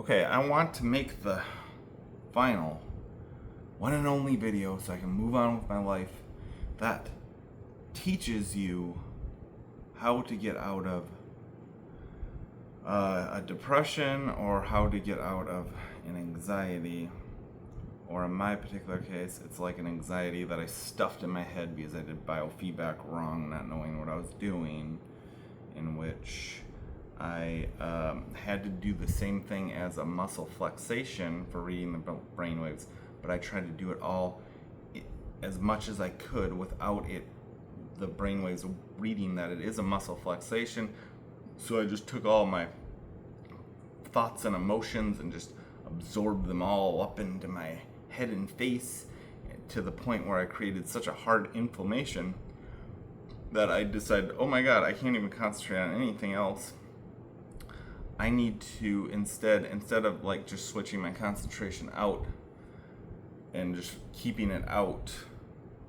Okay, I want to make the final one and only video so I can move on with my life that teaches you how to get out of a depression, or how to get out of an anxiety, or in my particular case, it's like an anxiety that I stuffed in my head because I did biofeedback wrong, not knowing what I was doing, in which I had to do the same thing as a muscle flexation for reading the brainwaves, but I tried to do it all as much as I could without the brainwaves reading that it is a muscle flexation. So I just took all my thoughts and emotions and just absorbed them all up into my head and face, to the point where I created such a hard inflammation that I decided, oh my God, I can't even concentrate on anything else. I need to instead of like just switching my concentration out and just keeping it out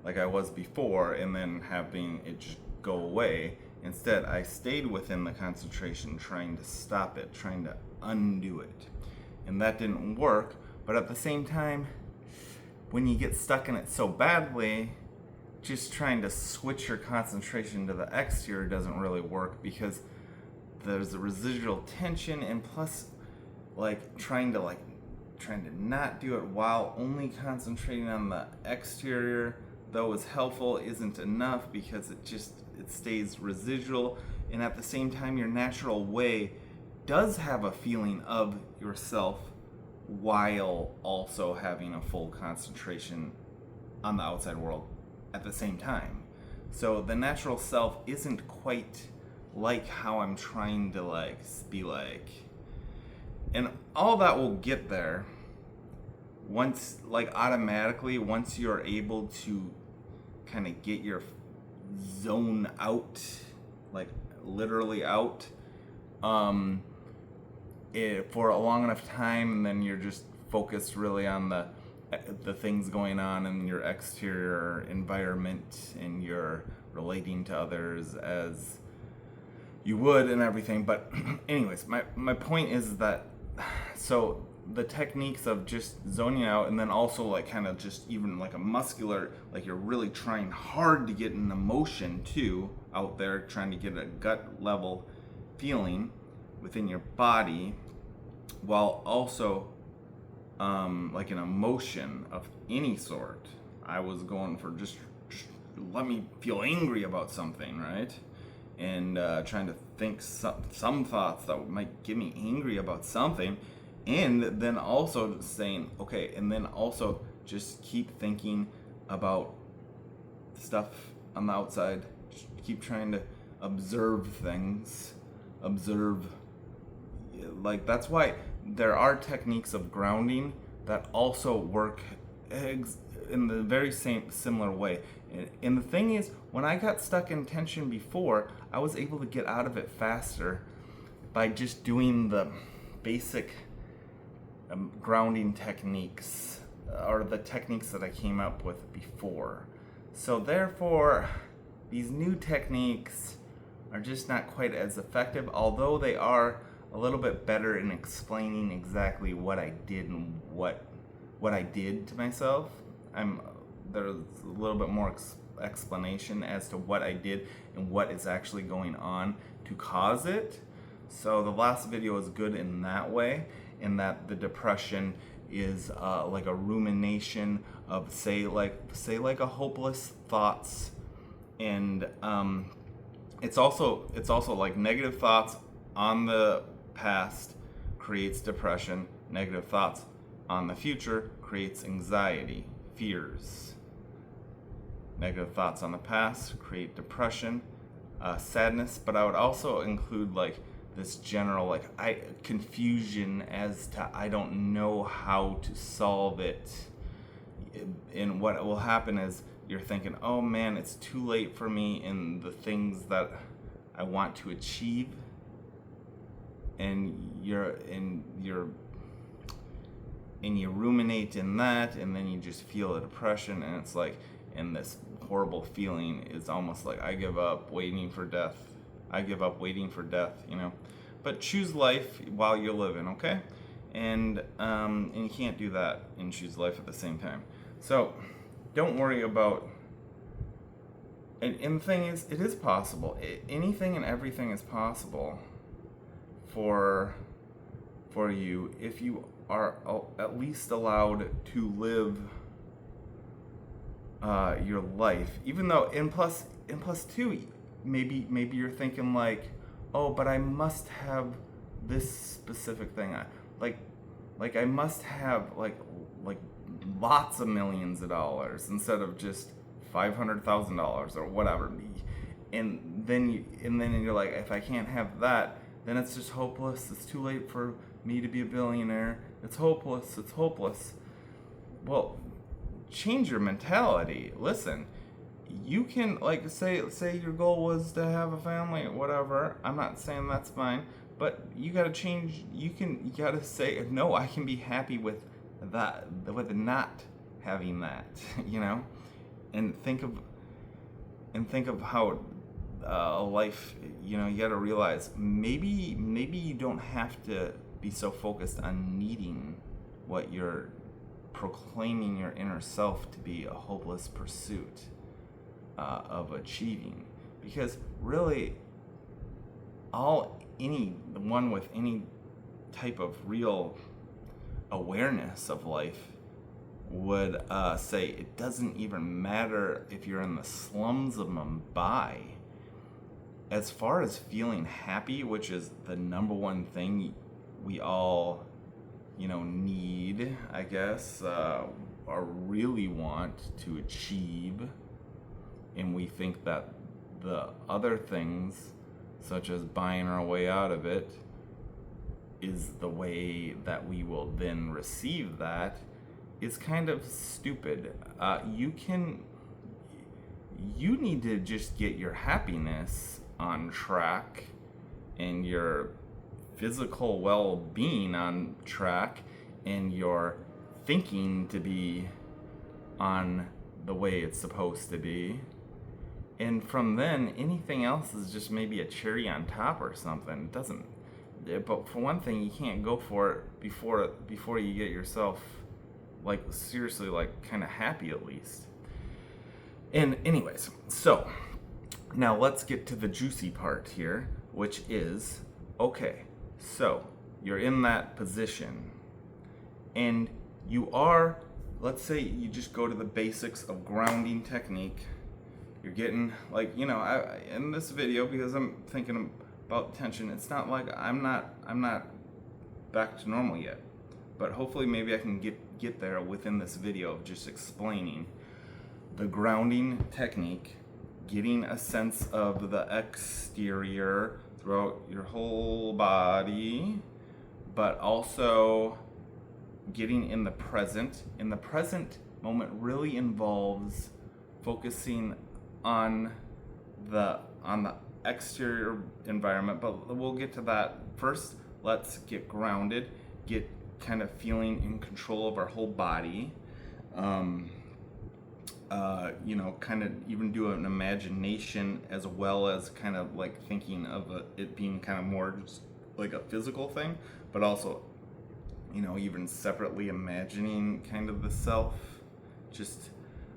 like I was before and then having it just go away, instead I stayed within the concentration, trying to stop it, trying to undo it. And that didn't work, but at the same time, when you get stuck in it so badly, just trying to switch your concentration to the exterior doesn't really work, because there's a residual tension, and plus trying to not do it while only concentrating on the exterior, though is helpful, isn't enough, because it stays residual. And at the same time, your natural way does have a feeling of yourself while also having a full concentration on the outside world at the same time. So the natural self isn't quite like how I'm trying to be like. And all that will get there once, automatically, once you're able to kind of get your zone out, literally out, for a long enough time, and then you're just focused really on the things going on in your exterior environment, and you're relating to others as you would and everything. But anyways, my point is that, so the techniques of just zoning out, and then also kind of just even a muscular, you're really trying hard to get an emotion too out there, trying to get a gut level feeling within your body, while also an emotion of any sort. I was going for just let me feel angry about something, right? And trying to think some thoughts that might get me angry about something, and then also saying, okay, and then also just keep thinking about stuff on the outside. Just keep trying to observe things. That's why there are techniques of grounding that also work in the very similar way. And the thing is, when I got stuck in tension before, I was able to get out of it faster by just doing the basic grounding techniques, or the techniques that I came up with before. So therefore, these new techniques are just not quite as effective, although they are a little bit better in explaining exactly what I did and what I did to myself. There's a little bit more explanation as to what I did and what is actually going on to cause it. So the last video is good in that way, in that the depression is like a rumination of say a hopeless thoughts, and it's also like negative thoughts on the past creates depression, negative thoughts on the future creates anxiety, fears. Negative thoughts on the past create depression, sadness, but I would also include this general confusion as to I don't know how to solve it. And what will happen is you're thinking, oh man, it's too late for me in the things that I want to achieve, and you ruminate in that, and then you just feel a depression, and it's and this horrible feeling is almost like I give up waiting for death, But choose life while you're living, okay? and you can't do that and choose life at the same time. So don't worry about. And the thing is, it is possible. Anything and everything is possible for you if you are at least allowed to live your life. Even though, and plus too, maybe you're thinking like, oh, but I must have this specific thing. Like I must have like lots of millions of dollars instead of just $500,000 or whatever. And then you're like, if I can't have that, then it's just hopeless. It's too late for me to be a billionaire. It's hopeless. Well, change your mentality. Listen, you can, like, say your goal was to have a family or whatever. I'm not saying that's fine, but you gotta change. You gotta say, no, I can be happy with that, with not having that, and think of how life, you gotta realize maybe you don't have to be so focused on needing what you're proclaiming your inner self to be a hopeless pursuit of achieving, because really anyone with any type of real awareness of life would say it doesn't even matter if you're in the slums of Mumbai. As far as feeling happy, which is the number one thing we all need, I guess, or really want to achieve, and we think that the other things, such as buying our way out of it, is the way that we will then receive that, is kind of stupid. You need to just get your happiness on track and your physical well-being on track and your thinking to be on the way it's supposed to be. And from then, anything else is just maybe a cherry on top or something. It doesn't. But for one thing, you can't go for it before you get yourself seriously kind of happy at least. And anyways, so now let's get to the juicy part here, which is, okay, so you're in that position and you are, let's say you just go to the basics of grounding technique. You're getting in this video, because I'm thinking about tension, it's not like I'm not back to normal yet, but hopefully maybe I can get there within this video of just explaining the grounding technique, getting a sense of the exterior throughout your whole body, but also getting in the present. In the present moment really involves focusing on the exterior environment, but we'll get to that. First, let's get grounded, get kind of feeling in control of our whole body. Kind of even do an imagination as well as kind of like thinking of it being kind of more just like a physical thing, but also, even separately imagining kind of the self just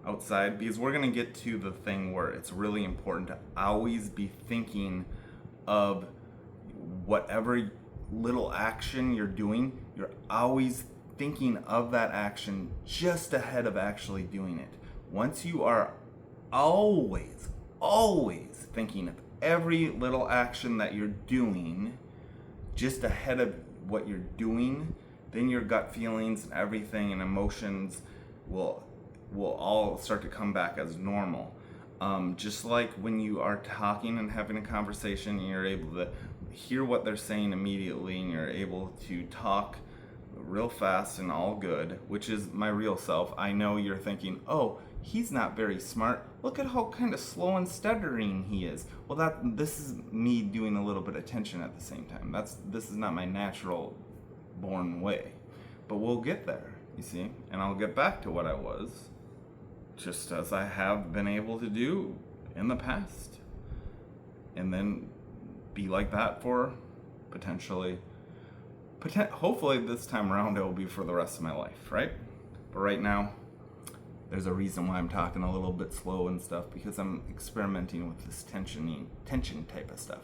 outside, because we're going to get to the thing where it's really important to always be thinking of whatever little action you're doing, you're always thinking of that action just ahead of actually doing it. Once you are always thinking of every little action that you're doing just ahead of what you're doing, then your gut feelings and everything and emotions will all start to come back as normal. Just like when you are talking and having a conversation and you're able to hear what they're saying immediately and you're able to talk real fast and all good, which is my real self. I know you're thinking, oh, he's not very smart. Look at how kind of slow and stuttering he is. Well, this is me doing a little bit of tension at the same time. This is not my natural born way. But we'll get there, you see? And I'll get back to what I was, just as I have been able to do in the past. And then be like that for potentially hopefully this time around it will be for the rest of my life, right? But right now, there's a reason why I'm talking a little bit slow and stuff, because I'm experimenting with this tension type of stuff.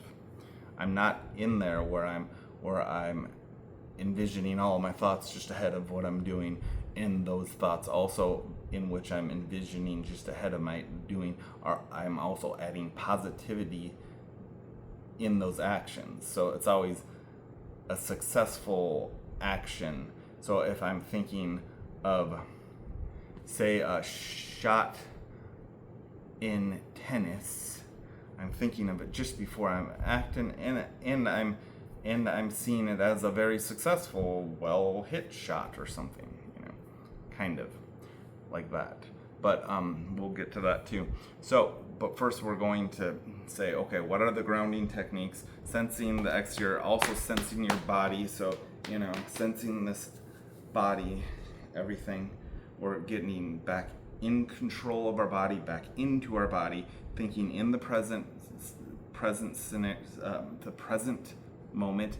I'm not in there where I'm envisioning all of my thoughts just ahead of what I'm doing, and those thoughts also in which I'm envisioning just ahead of my doing I'm also adding positivity in those actions. So it's always a successful action. So if I'm thinking of, say, a shot in tennis, I'm thinking of it just before I'm acting, and I'm seeing it as a very successful, well hit shot or something, kind of like that. But we'll get to that too. So, but first we're going to say, okay, what are the grounding techniques? Sensing the exterior, also sensing your body. So, sensing this body, everything. We're getting back in control of our body, back into our body, thinking in the present moment,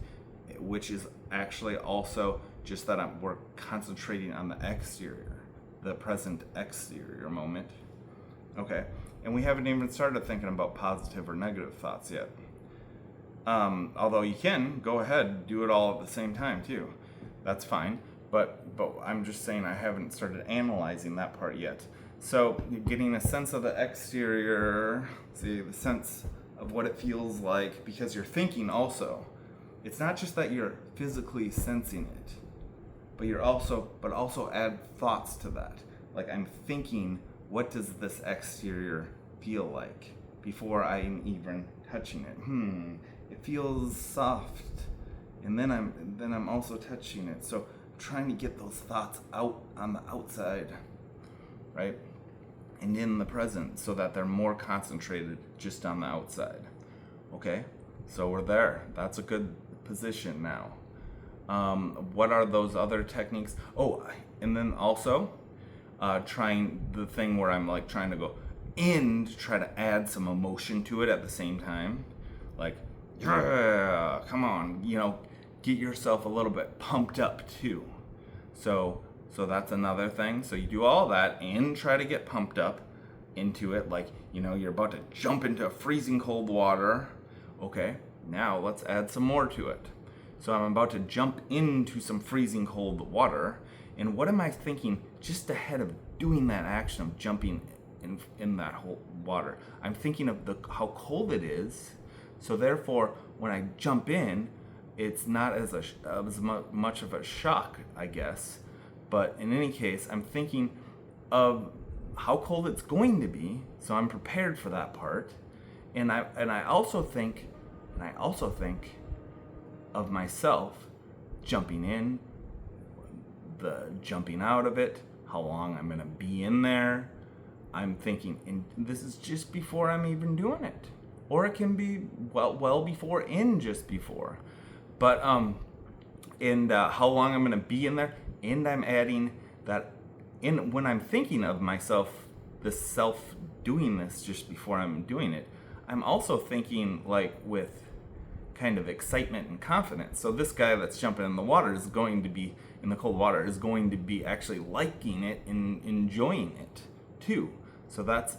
which is actually also just that we're concentrating on the exterior, the present exterior moment. Okay, and we haven't even started thinking about positive or negative thoughts yet. Although you can go ahead, do it all at the same time too. That's fine. But I'm just saying I haven't started analyzing that part yet. So you're getting a sense of the exterior, see the sense of what it feels like, because you're thinking also. It's not just that you're physically sensing it, but also add thoughts to that. Like, I'm thinking, what does this exterior feel like before I'm even touching it? It feels soft, and then I'm also touching it. So trying to get those thoughts out on the outside, right? And in the present, so that they're more concentrated just on the outside. Okay, so we're there. That's a good position now. What are those other techniques? Oh, and then also trying the thing where I'm like trying to go in to try to add some emotion to it at the same time. Like, yeah, come on, get yourself a little bit pumped up too. So that's another thing. So you do all that and try to get pumped up into it, like, you're about to jump into freezing cold water. Okay, now let's add some more to it. So I'm about to jump into some freezing cold water, and what am I thinking just ahead of doing that action of jumping in that whole water? I'm thinking of how cold it is. So therefore, when I jump in, it's not as much of a shock, I guess. But in any case, I'm thinking of how cold it's going to be, so I'm prepared for that part. And I also think of myself jumping in, the jumping out of it, how long I'm gonna be in there. I'm thinking, and this is just before I'm even doing it, or it can be well before and just before. But and how long I'm gonna be in there, and I'm adding that in when I'm thinking of myself, the self doing this just before I'm doing it. I'm also thinking like with kind of excitement and confidence. So this guy that's jumping in the water is going to be in the cold water is going to be actually liking it and enjoying it too. So that's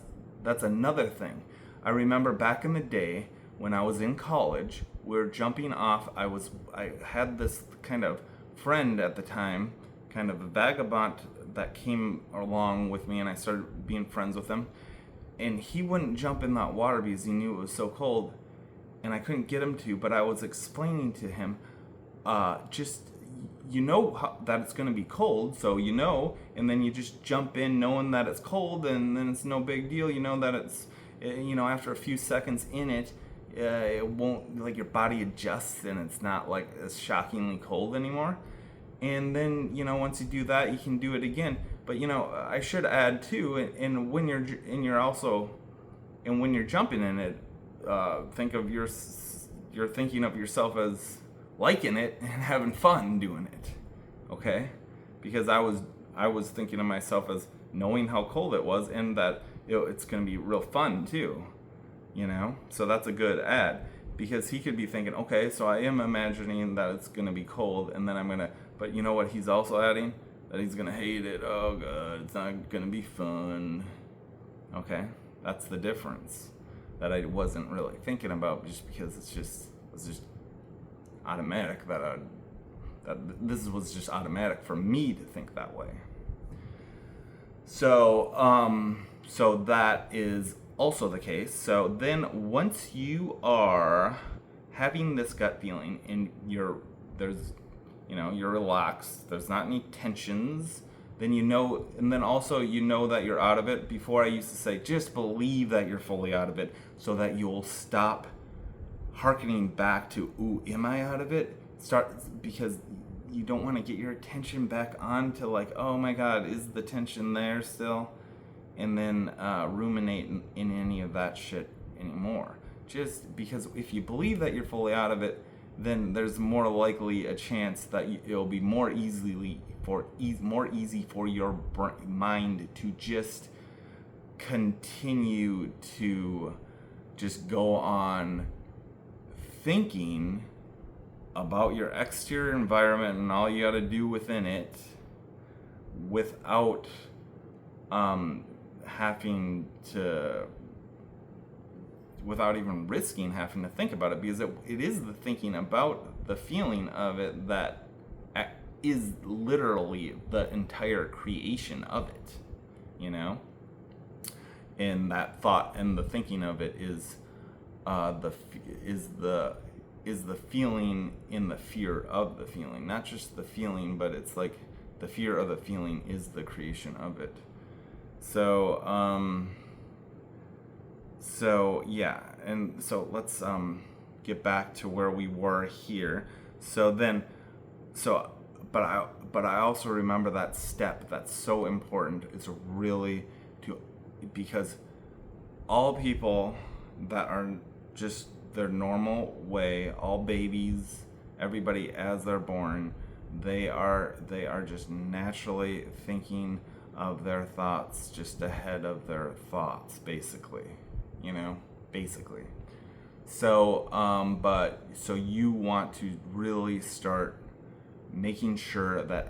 another thing. I remember back in the day when I was in college, we were jumping off. I had this kind of friend at the time, kind of a vagabond that came along with me, and I started being friends with him. And he wouldn't jump in that water because he knew it was so cold, and I couldn't get him to. But I was explaining to him, just that it's going to be cold, so and then you just jump in knowing that it's cold, and then it's no big deal. You know that it's, after a few seconds in it, it won't, like, your body adjusts and it's not like as shockingly cold anymore. And then once you do that, you can do it again. But I should add too, and when you're jumping in it, think of you're thinking of yourself as liking it and having fun doing it, okay? Because I was thinking of myself as knowing how cold it was, and that it's going to be real fun too, so that's a good add. Because he could be thinking, okay, so I am imagining that it's going to be cold, and then I'm going to, but you know what he's also adding? That he's going to hate it. Oh, God, it's not going to be fun. Okay, that's the difference that I wasn't really thinking about, just because it's just automatic that this was just automatic for me to think that way. So so that is also the case. So then once you are having this gut feeling and you're relaxed, there's not any tensions, then and then also that you're out of it. Before I used to say, just believe that you're fully out of it so that you'll stop hearkening back to, ooh, am I out of it? Because you don't want to get your attention back onto like, oh my God, is the tension there still? And then ruminate in any of that shit anymore. Just because if you believe that you're fully out of it, then there's more likely a chance that it'll be more easy for your mind to just continue to just go on thinking about your exterior environment and all you got to do within it without without even risking having to think about it, because it is the thinking about the feeling of it that is literally the entire creation of it, and that thought and the thinking of it is the feeling in the fear of the feeling, not just the feeling, but it's like the fear of the feeling is the creation of it. So yeah, and so let's get back to where we were here. But I also remember that step that's so important. It's really because all people that are just their normal way, all babies, everybody as they're born, they are just naturally thinking of their thoughts just ahead of their thoughts, basically. So so you want to really start making sure that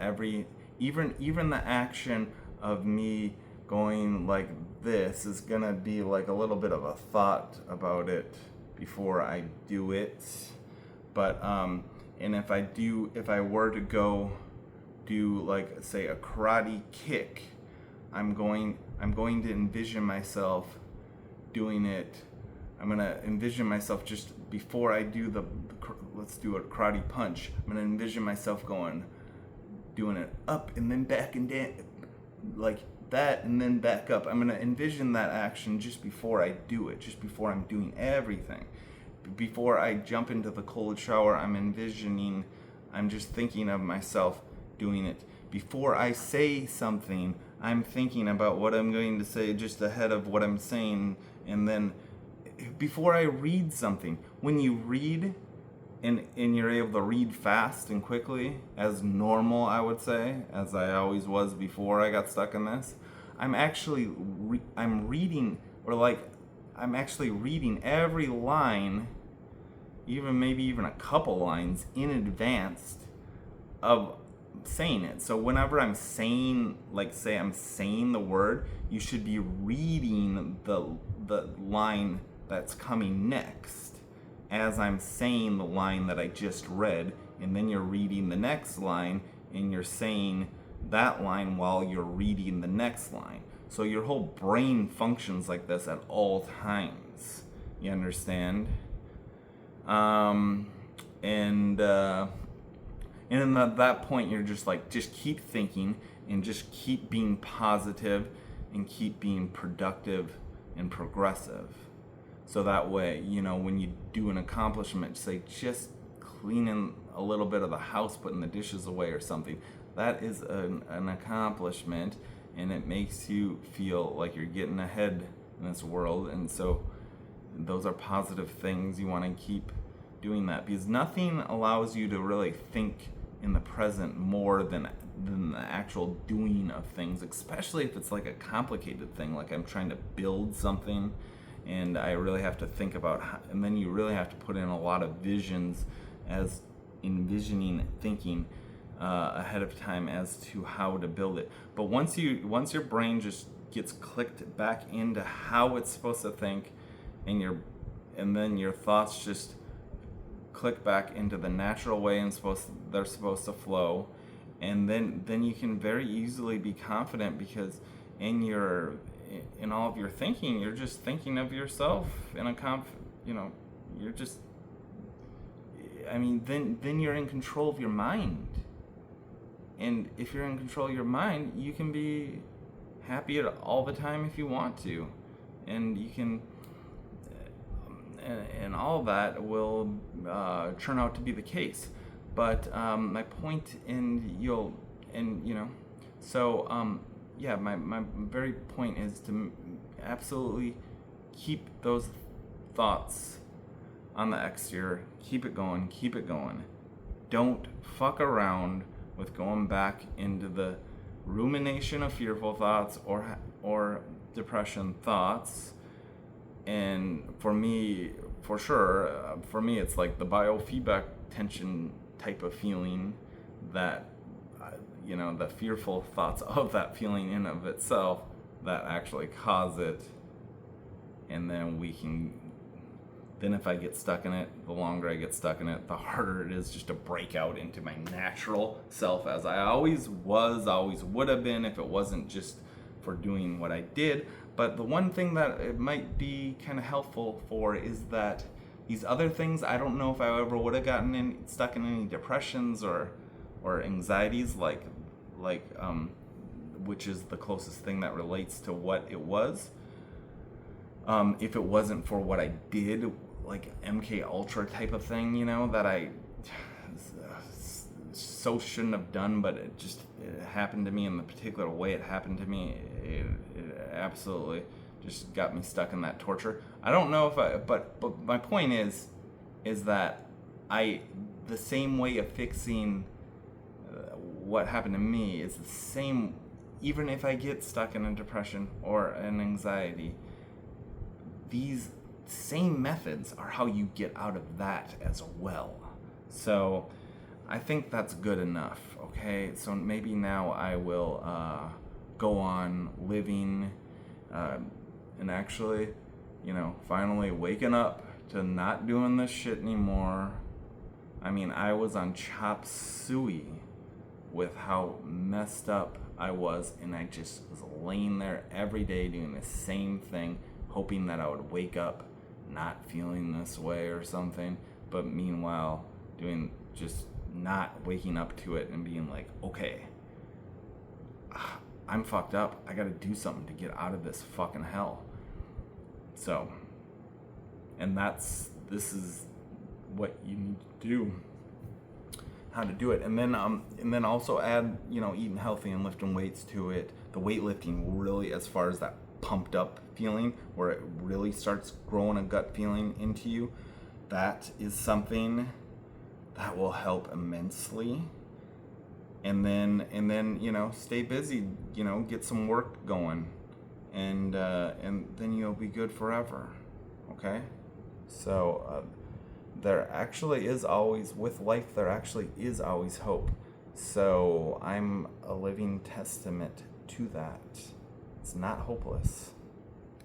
even the action of me going like this is gonna be like a little bit of a thought about it before I do it. But and if I were to go do, like, say, a karate kick, I'm going to envision myself doing it. I'm going to envision myself just before I do let's do a karate punch. I'm going to envision myself doing it up and then back and down, like that, and then back up. I'm going to envision that action just before I do it, just before I'm doing everything. Before I jump into the cold shower, I'm just thinking of myself doing it. Before I say something, I'm thinking about what I'm going to say just ahead of what I'm saying. And then before I read something, when you read and you're able to read fast and quickly, as normal, I would say, as I always was before I got stuck in this, I'm actually reading every line, maybe even a couple lines in advance of saying it. So whenever I'm saying, like, say I'm saying the word, you should be reading the line that's coming next as I'm saying the line that I just read, and then you're reading the next line and you're saying that line while you're reading the next line. So your whole brain functions like this at all times. You understand? And at that point, you're just keep thinking and just keep being positive and keep being productive and progressive. So that way, when you do an accomplishment, say just cleaning a little bit of the house, putting the dishes away or something, that is an accomplishment, and it makes you feel like you're getting ahead in this world. And so those are positive things. You want to keep doing that, because nothing allows you to really think in the present more than the actual doing of things, especially if it's like a complicated thing, like I'm trying to build something and I really have to think about and then you really have to put in a lot of visions as envisioning thinking ahead of time as to how to build it. But once your brain just gets clicked back into how it's supposed to think, and then your thoughts just click back into the natural way they're supposed to flow, and then you can very easily be confident, because in all of your thinking, you're just thinking of yourself in a you're just, then you're in control of your mind. And if you're in control of your mind, you can be happy all the time if you want to. And you can, and all that will turn out to be the case. But my point, my very point is to absolutely keep those thoughts on the exterior. Keep it going. Don't fuck around with going back into the rumination of fearful thoughts or depression thoughts. And for me, it's like the biofeedback tension type of feeling that, the fearful thoughts of that feeling in of itself that actually cause it. And then if I get stuck in it, the longer I get stuck in it, the harder it is just to break out into my natural self, as I always would have been if it wasn't just for doing what I did. But the one thing that it might be kind of helpful for is that these other things, I don't know if I ever would have gotten stuck in any depressions or anxieties, like which is the closest thing that relates to what it was. If it wasn't for what I did, like MK Ultra type of thing, that I so shouldn't have done, but it happened to me in the particular way it happened to me. It absolutely just got me stuck in that torture. I don't know but my point is that the same way of fixing what happened to me is the same, even if I get stuck in a depression or an anxiety. These same methods are how you get out of that as well. So I think that's good enough, okay? So maybe now I will go on living and actually, finally waking up to not doing this shit anymore. I was on chop suey with how messed up I was, and I just was laying there every day doing the same thing, hoping that I would wake up not feeling this way or something, but meanwhile just not waking up to it and being like, okay, I'm fucked up. I gotta do something to get out of this fucking hell. So, and this is what you need to do, how to do it. And then also add, eating healthy and lifting weights to it. The weightlifting really, as far as that pumped up feeling where it really starts growing a gut feeling into you, that is something that will help immensely. And then stay busy, get some work going, and then you'll be good forever. Okay? So there actually is always, with life, there actually is always hope. So I'm a living testament to that. It's not hopeless.